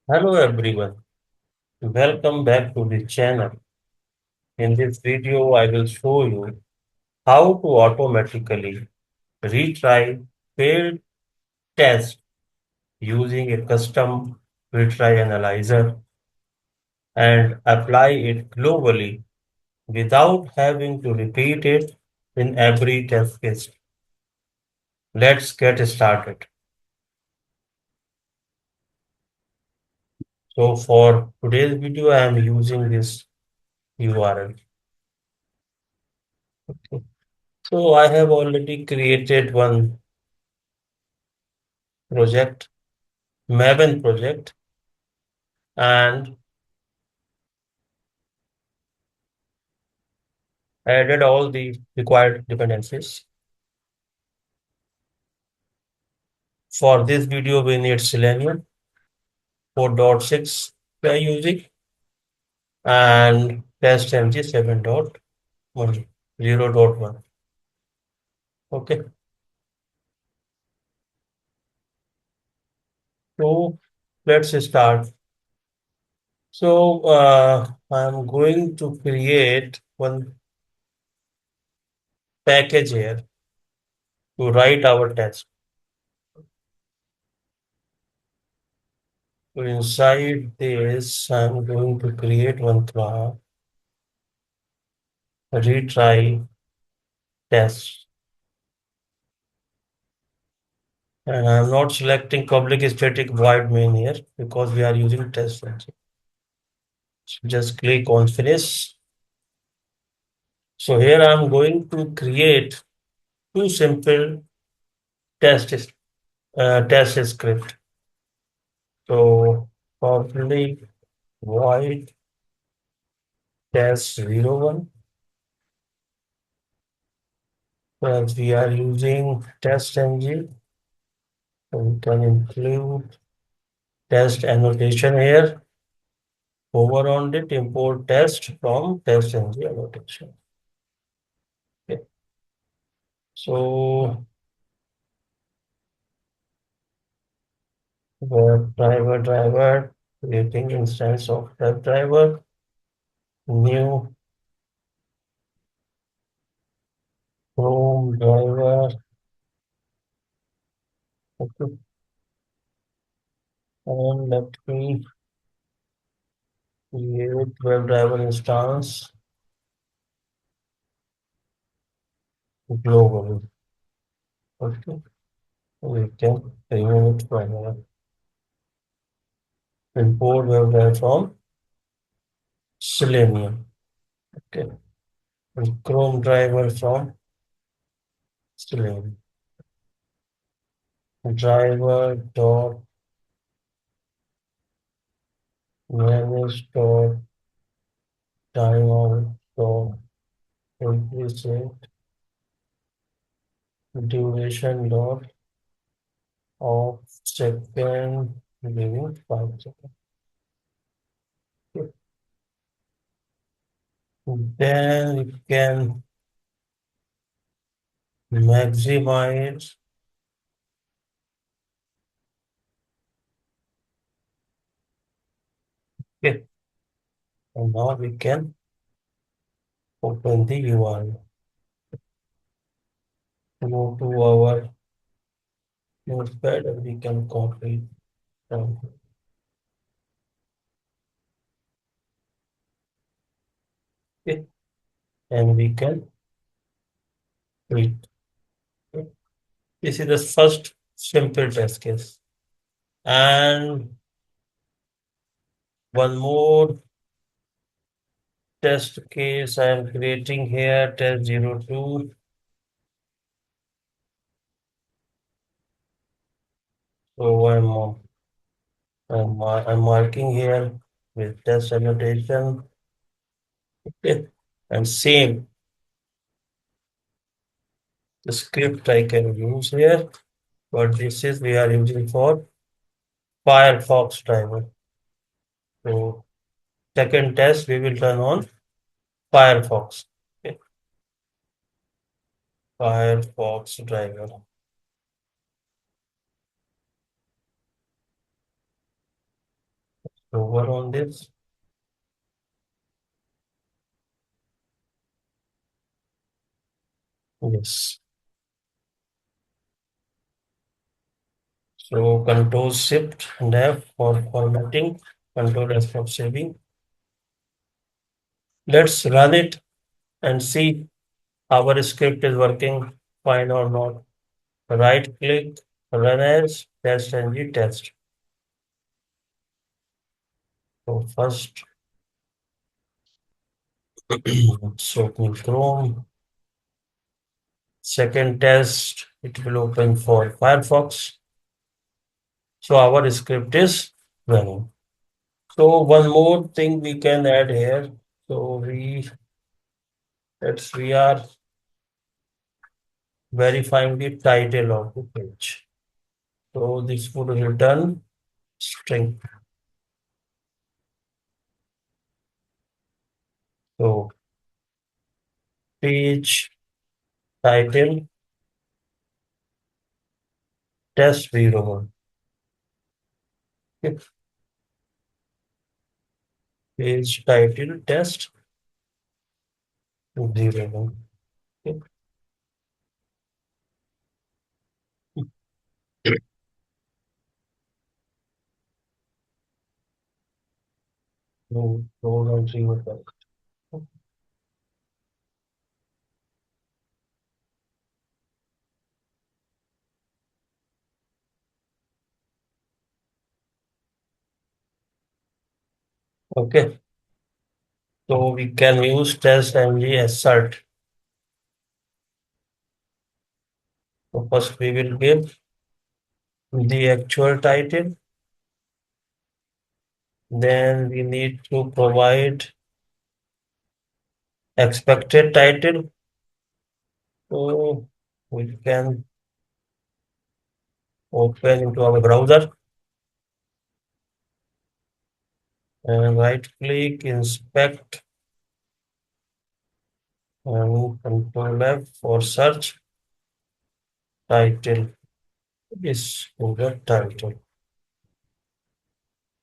Hello everyone, welcome back to the channel. In this video, I will show you how to automatically retry failed test using a custom retry analyzer and apply it globally without having to repeat it in every test case. Let's get started. So for today's video, I am using this URL. So I have already created one project, Maven project, and added all the required dependencies. For this video, we need Selenium 4.6 we are using and TestNG 7.1, 0.1. Okay, so let's start. So I'm going to create one package here to write our test. So inside this, I'm going to create one class, retry test. And I'm not selecting public static void main here because we are using TestNG. So just click on finish. So here I'm going to create two simple test script. So public void test 01. As we are using TestNG, so we can include test annotation here. Over on it, import test from TestNG annotation. Okay. So web driver, creating instance of web driver, new Chrome driver, okay, and let me create WebDriver instance globally. Okay, we can remove it from here. Import WebDriver from Selenium. Okay, and Chrome driver from Selenium. Driver dot manage dot timeout dot implicit duration dot of second giving 5 seconds. Okay. Then you can maximize. Okay. And now we can open the URL. Go to our notepad and we can copy from it and we can read. Okay. This is the first simple test case. And one more test case I am creating here, test 02. So I'm marking here with test annotation. Okay. And same the script I can use here, but this is we are using for Firefox driver. So second test we will run on Firefox. Okay. Firefox driver. over on this. Yes. So Control Shift and F for formatting, Control S for saving. Let's run it and see our script is working fine or not. Right click, run as TestNG test. So first, it's opening Chrome. Second test, it will open for Firefox. So our script is running. So one more thing we can add here. So we are verifying the title of the page. So this would return string. So page title test 01. Okay. Page title test 01. Okay. No, no, 0. Okay. So we can use TestNG assert. So first we will give the actual title. Then we need to provide expected title. So we can open into our browser and right click, inspect, and control F for search title is the title.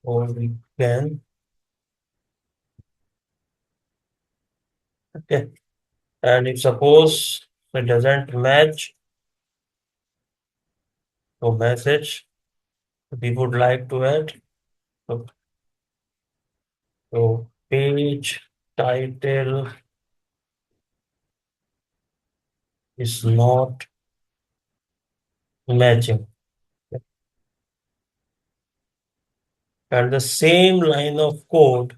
Or we can, okay. And if suppose it doesn't match to message we would like to add, so, so page title is not matching. And the same line of code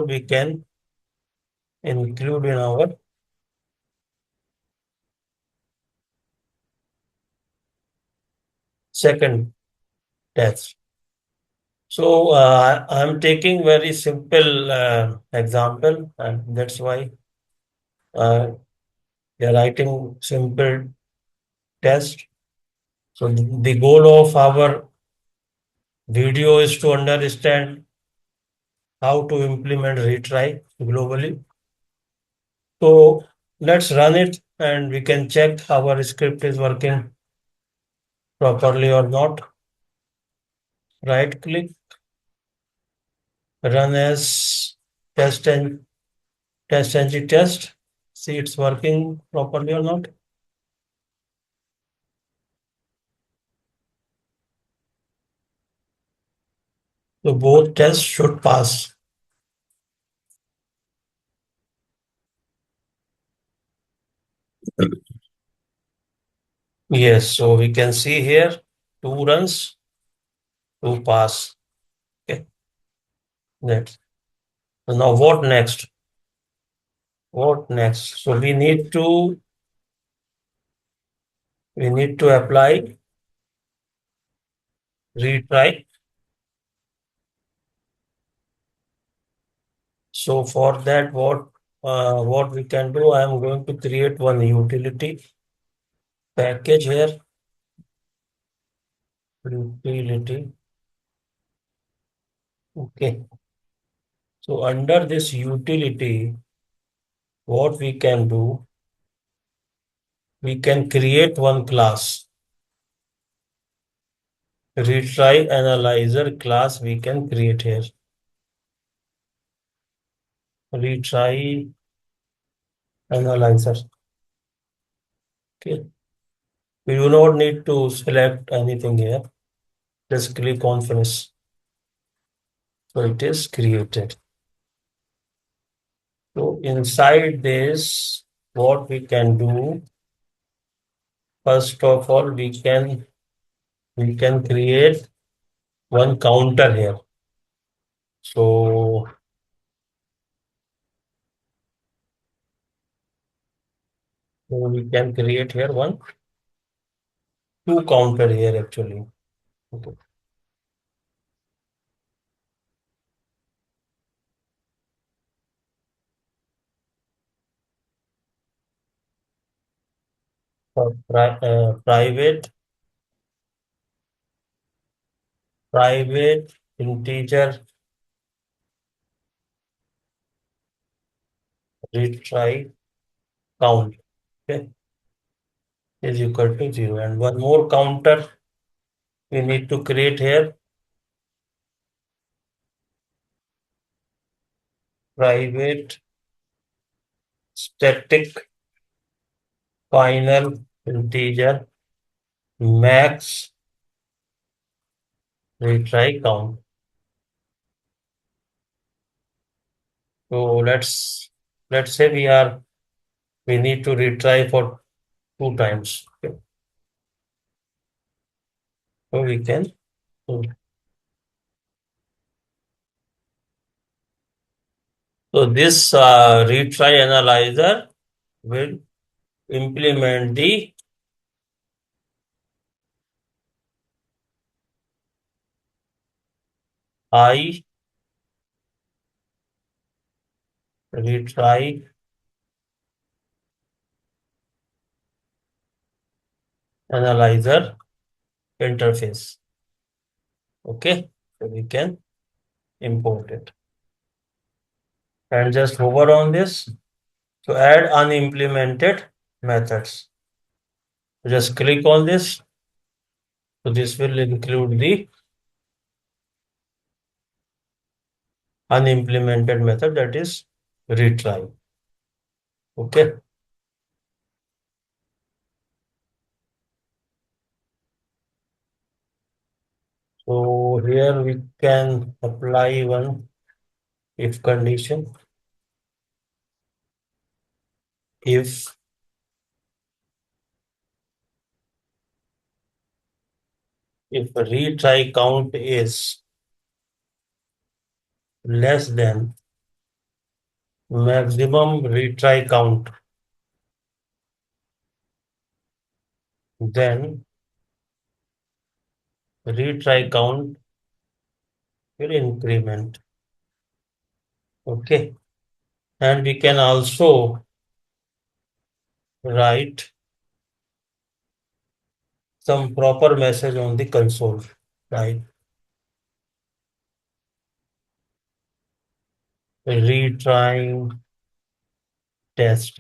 we can include in our second test. So I'm taking very simple example, and that's why uh, we are writing simple test. So the goal of our video is to understand how to implement retry globally. So let's run it and we can check our script is working properly or not. Right click, run as test and test. See it's working properly or not. So both tests should pass. Yes, so we can see here two runs, two pass. Okay, that's so now what next? What next? So we need to apply retry. So for that, what we can do? I am going to create one utility package here. Utility. Okay. So under this utility, what we can do? We can create one class. retry analyzer class we can create here. Retry analyzer. Okay. We do not need to select anything here. Just click on finish. So it is created. So inside this, what we can do, first of all, we can create one counter here. So, we can create here two counter here actually. Okay. Private integer retry count, okay, is equal to 0. And one more counter we need to create here, private static final integer max retry count. So let's say we need to retry for 2 times. Okay. So we can. So this retry analyzer will implement the I retry analyzer interface. Okay, so we can import it and just hover on this to add unimplemented methods. Just click on this. So this will include the unimplemented method, that is retry. Okay. So here we can apply one if condition. If retry count is less than maximum retry count, then retry count will increment. Okay. And we can also write some proper message on the console, right? Retrying test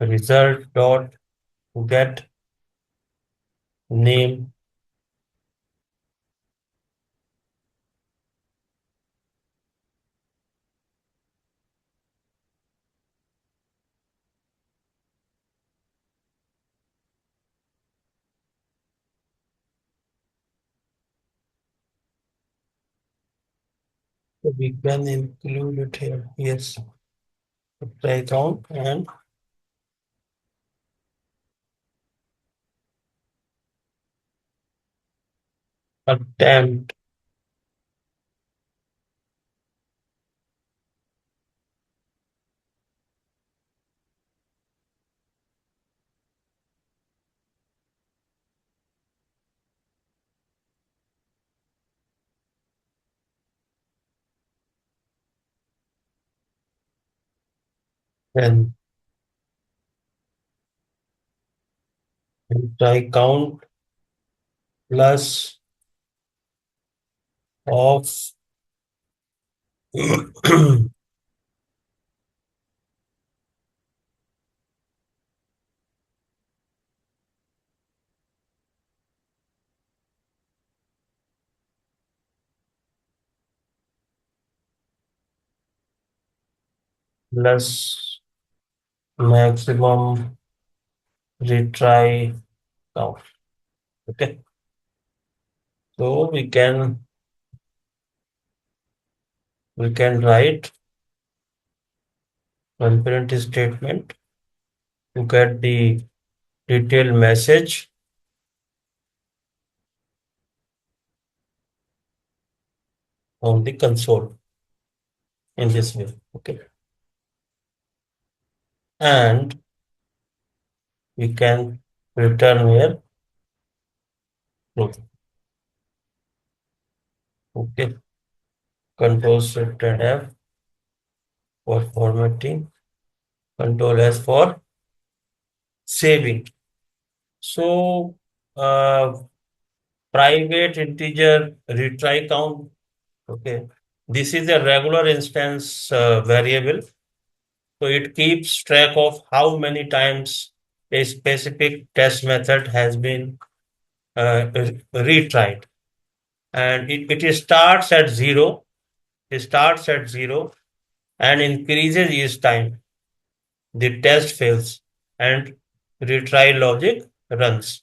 result dot get name so we can include it here. Yes, try count and attempt. Then try count plus of plus maximum retry count. Okay. So we can write one print statement to get the detailed message on the console in this way. Okay. And we can return here truth. Okay. Control Shift and F for formatting. Control S for saving. So private integer retry count. Okay. This is a regular instance variable. So it keeps track of how many times a specific test method has been retried. And it starts at zero. It starts at zero and increases each time the test fails and retry logic runs.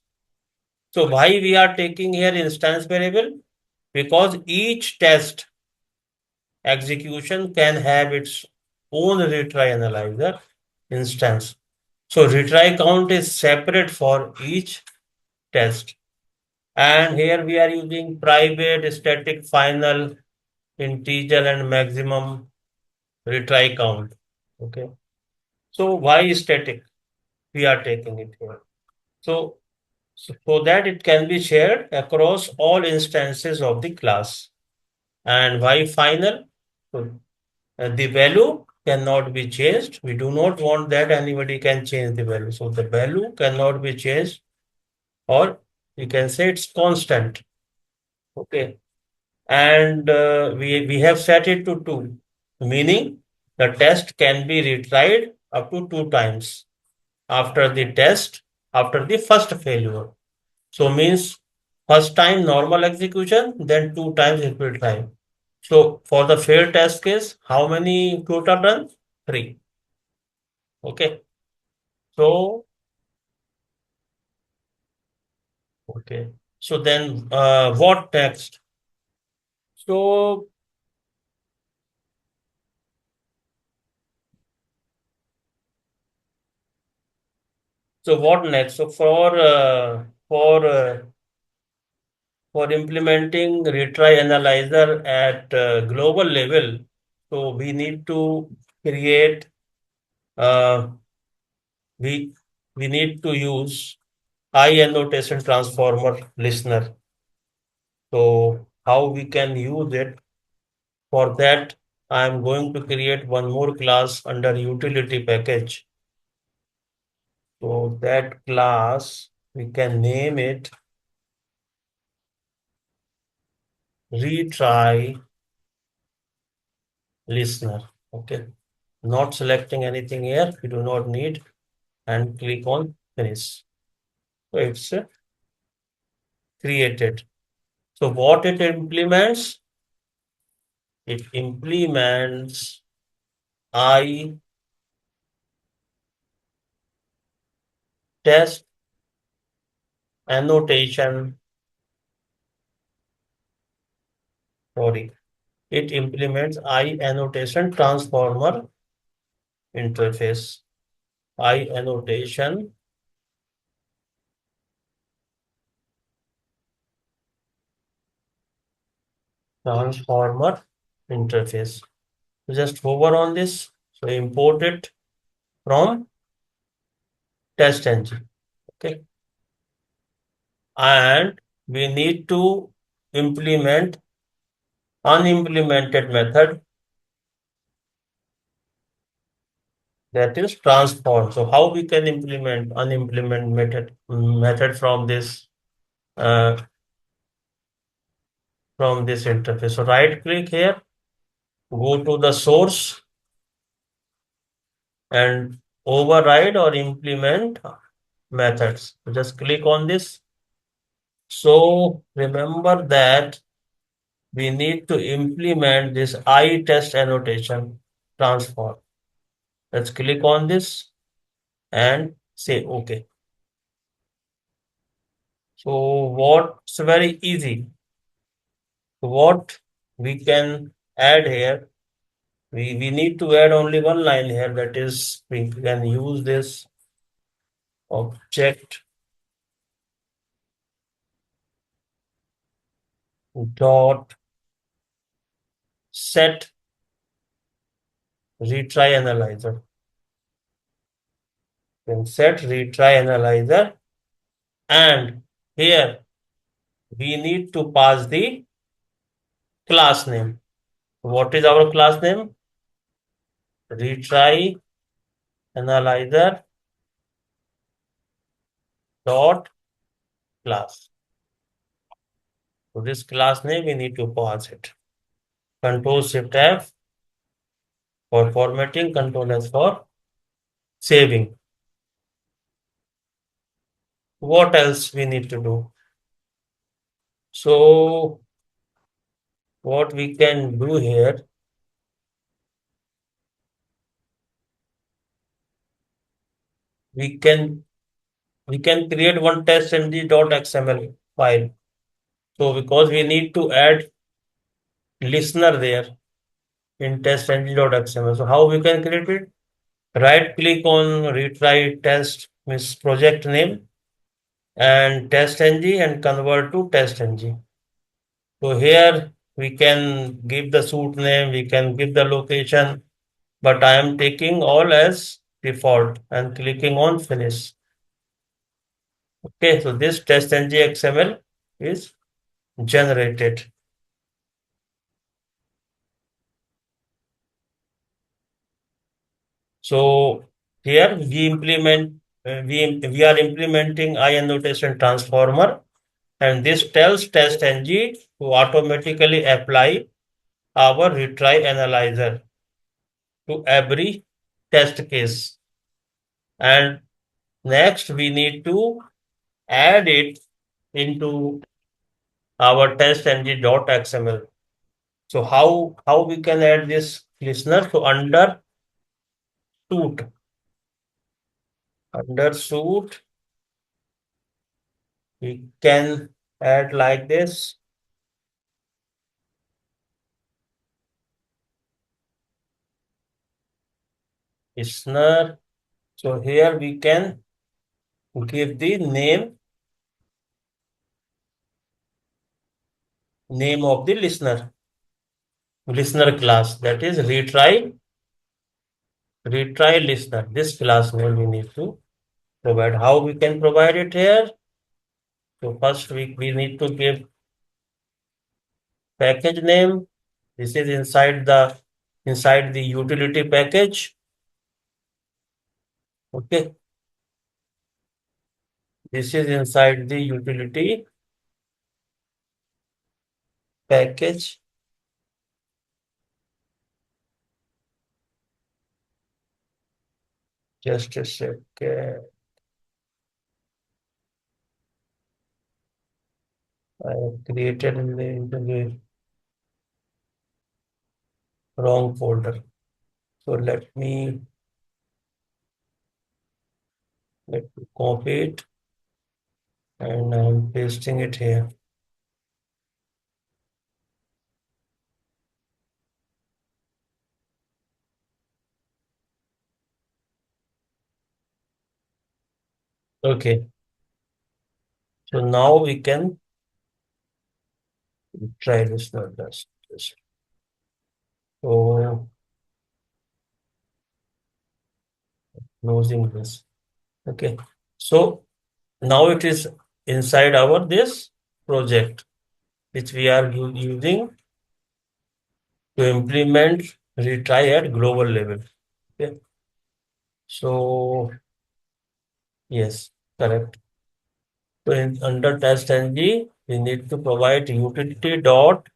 So why we are taking here instance variable? Because each test execution can have its own retry analyzer instance. So retry count is separate for each test. And here we are using private, static, final, integer, and maximum retry count. Okay. So why static? We are taking it here. So that it can be shared across all instances of the class. And why final? So, the value cannot be changed. We do not want that anybody can change the value. So the value cannot be changed, or you can say it's constant. Okay. And we have set it to 2, meaning the test can be retried up to 2 times after the test, after the first failure. So means first time normal execution, then 2 times it will try. So for the failed test case, how many total runs? 3. Okay. So okay. So then what next? So so what next? So for implementing retry analyzer at global level, so we need to create uh, we we need to use IAnnotationTransformer listener. So how we can use it? For that, I am going to create one more class under utility package. So that class we can name it retry listener. Okay. Not selecting anything here. We do not need, and click on finish. So it's created. So what it implements? It implements I test annotation. Sorry. It implements I annotation transformer interface. I annotation transformer interface. Just hover on this. So import it from TestNG. Okay. And we need to implement unimplemented method, that is transform. So how we can implement unimplemented method uh, from this interface. So right click here, go to the source and override or implement methods. Just click on this. So remember that we need to implement this I test annotation transform. Let's click on this and say OK. So what's very easy? What we can add here? We need to add only one line here. That is, we can use this object dot set retry analyzer. Then set retry analyzer, and here we need to pass the class name. What is our class name? Retry analyzer dot class. So this class name we need to pass it. Control Shift F for formatting, Control S for saving. What else we need to do? So what we can do here, we can we can create one testng.xml file. So because we need to add listener there in testng.xml. So how we can create it? Right click on retry test means project name and testng and convert to testng. So here we can give the suite name, we can give the location, but I am taking all as default and clicking on finish. Okay, so this testng XML is generated. So here we are implementing IAnnotationTransformer, and this tells TestNG to automatically apply our retry analyzer to every test case. And next we need to add it into our testng.xml. So how we can add this listener? So under suite we can add like this. Listener. So here we can give the name of the listener class, that is retry listener. This class name we need to provide. How we can provide it here? So first we need to give package name. This is inside the utility package. Okay. This is inside the utility package. Just a second. I have created in the wrong folder. So let me copy it and I'm pasting it here. Okay. So now we can try this now. This. So closing this. Okay. So now it is inside our this project which we are using to implement retry at global level. Okay. So yes, correct. So under TestNG, we need to provide utility dot.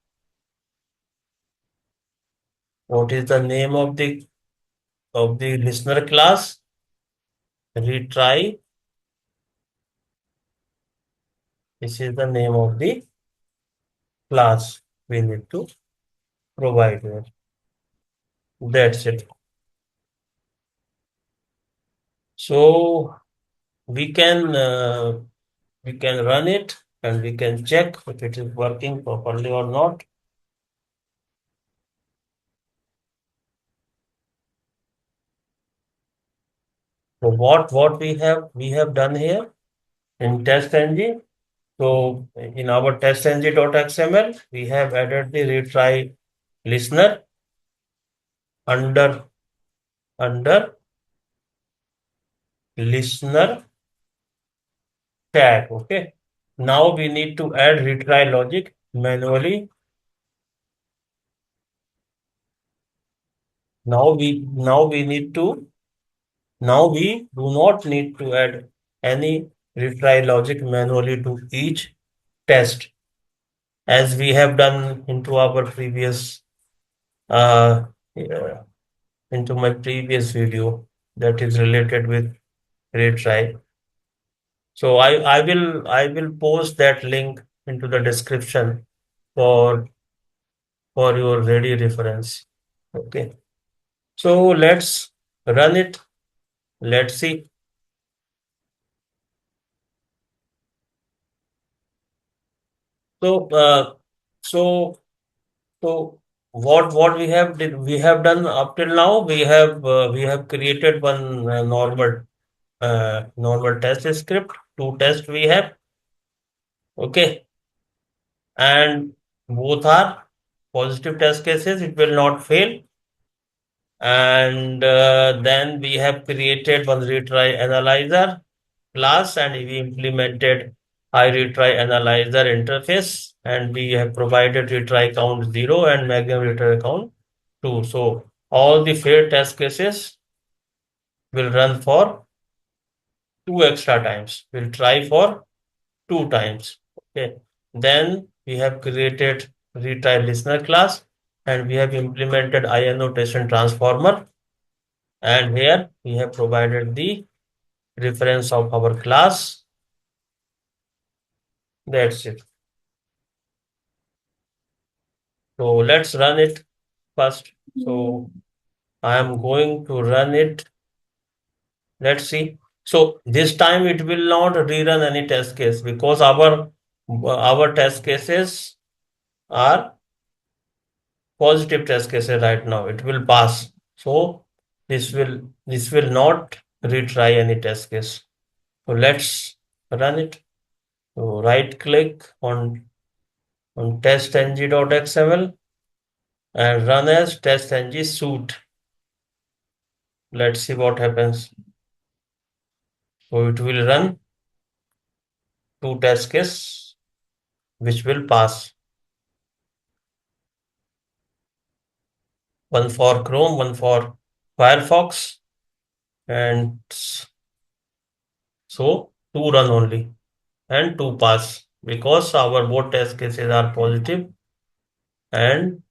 What is the name of the listener class? Retry. This is the name of the class we need to provide here. That's it. So we can run it and we can check if it is working properly or not. So what we have done here in TestNG. So in our TestNG.xml, we have added the retry listener under under listener tag. Okay. Now we need to add retry logic manually. Now we need to now we do not need to add any retry logic manually to each test as we have done into our previous uh, uh, into my previous video that is related with retry. So I will post that link into the description for for your ready reference. Okay. So let's run it. Let's see. So so so what we have done up till now, we have created one normal test script, two tests we have. Okay. And both are positive test cases, it will not fail. And then we have created one retry analyzer class and we implemented IRetry analyzer interface and we have provided retry count 0 and maximum retry count 2. So all the failed test cases will run for two extra times. We'll try for two times. Okay. Then we have created retry listener class and we have implemented IAnnotationTransformer, and here we have provided the reference of our class. That's it. So let's run it first. So I am going to run it. Let's see. So this time it will not rerun any test case because our test cases are positive test cases right now. It will pass. So this will not retry any test case. So let's run it. So right click on testng.xml and run as testng suite. Let's see what happens. So it will run two test cases which will pass. One for Chrome, one for Firefox, and so two run only and two pass because our both test cases are positive and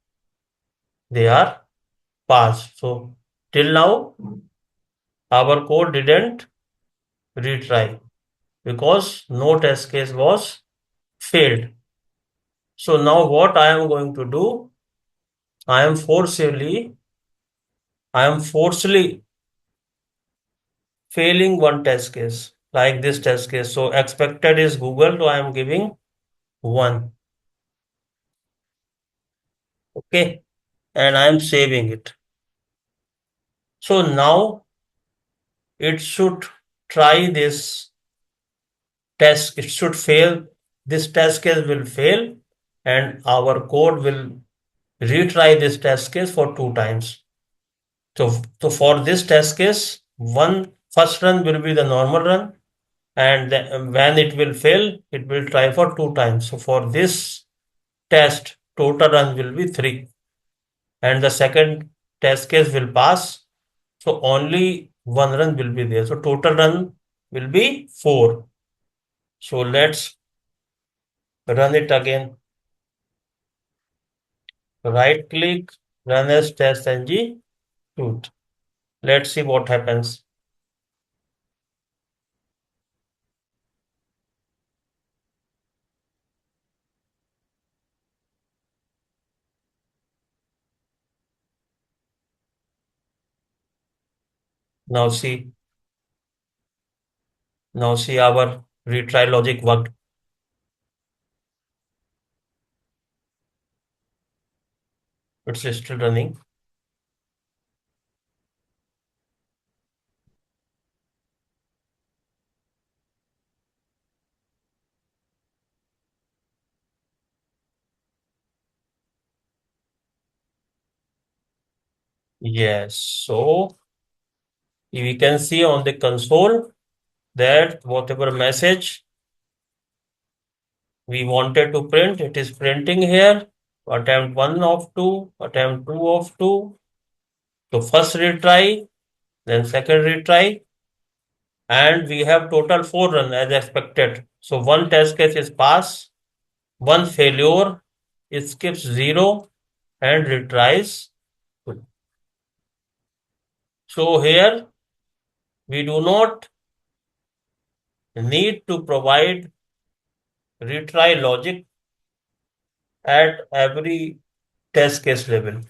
they are passed. So till now our code didn't retry because no test case was failed. So now what I am going to do, I am forcibly, I am forcefully failing one test case, like this test case. So expected is Google, so I am giving 1. Okay. And I am saving it. So now it should try this test. It should fail. This test case will fail and our code will retry this test case for two times. So for this test case, one first run will be the normal run, and when it will fail, it will try for two times. So for this test, total run will be 3, and the second test case will pass. So only one run will be there. So total run will be 4. So let's run it again. Right click, run as TestNG root. Let's see what happens. Now see. Now see our retry logic worked. It's still running. Yes. So we can see on the console that whatever message we wanted to print, it is printing here. Attempt 1 of 2, attempt 2 of 2. So first retry, then second retry, and we have total 4 run as expected. So one test case is pass, one failure, it skips 0 and retries. So here we do not need to provide retry logic at every test case level.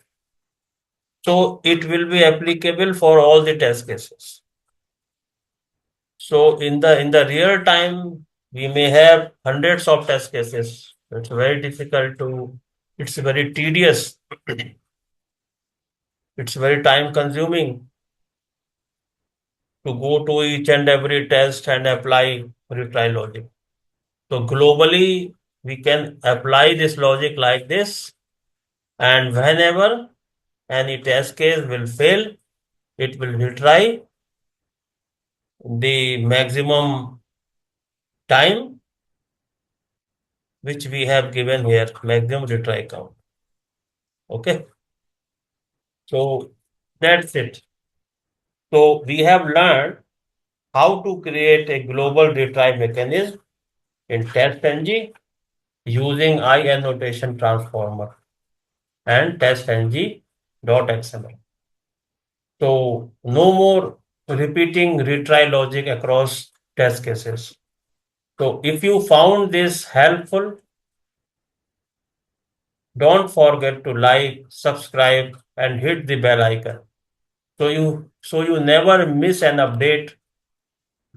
So it will be applicable for all the test cases. So in the real time, we may have hundreds of test cases. It's very difficult to, it's very tedious, it's very time consuming to go to each and every test and apply retry logic. So globally, we can apply this logic like this, and whenever any test case will fail, it will retry the maximum time which we have given here, maximum retry count. Okay, so that's it. So we have learned how to create a global retry mechanism in TestNG using IAnnotationTransformer and TestNG.xml. So no more repeating retry logic across test cases. So if you found this helpful, don't forget to like, subscribe, and hit the bell icon. So you never miss an update.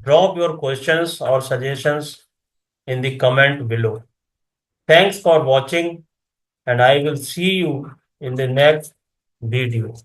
Drop your questions or suggestions in the comment below. Thanks for watching, and I will see you in the next video.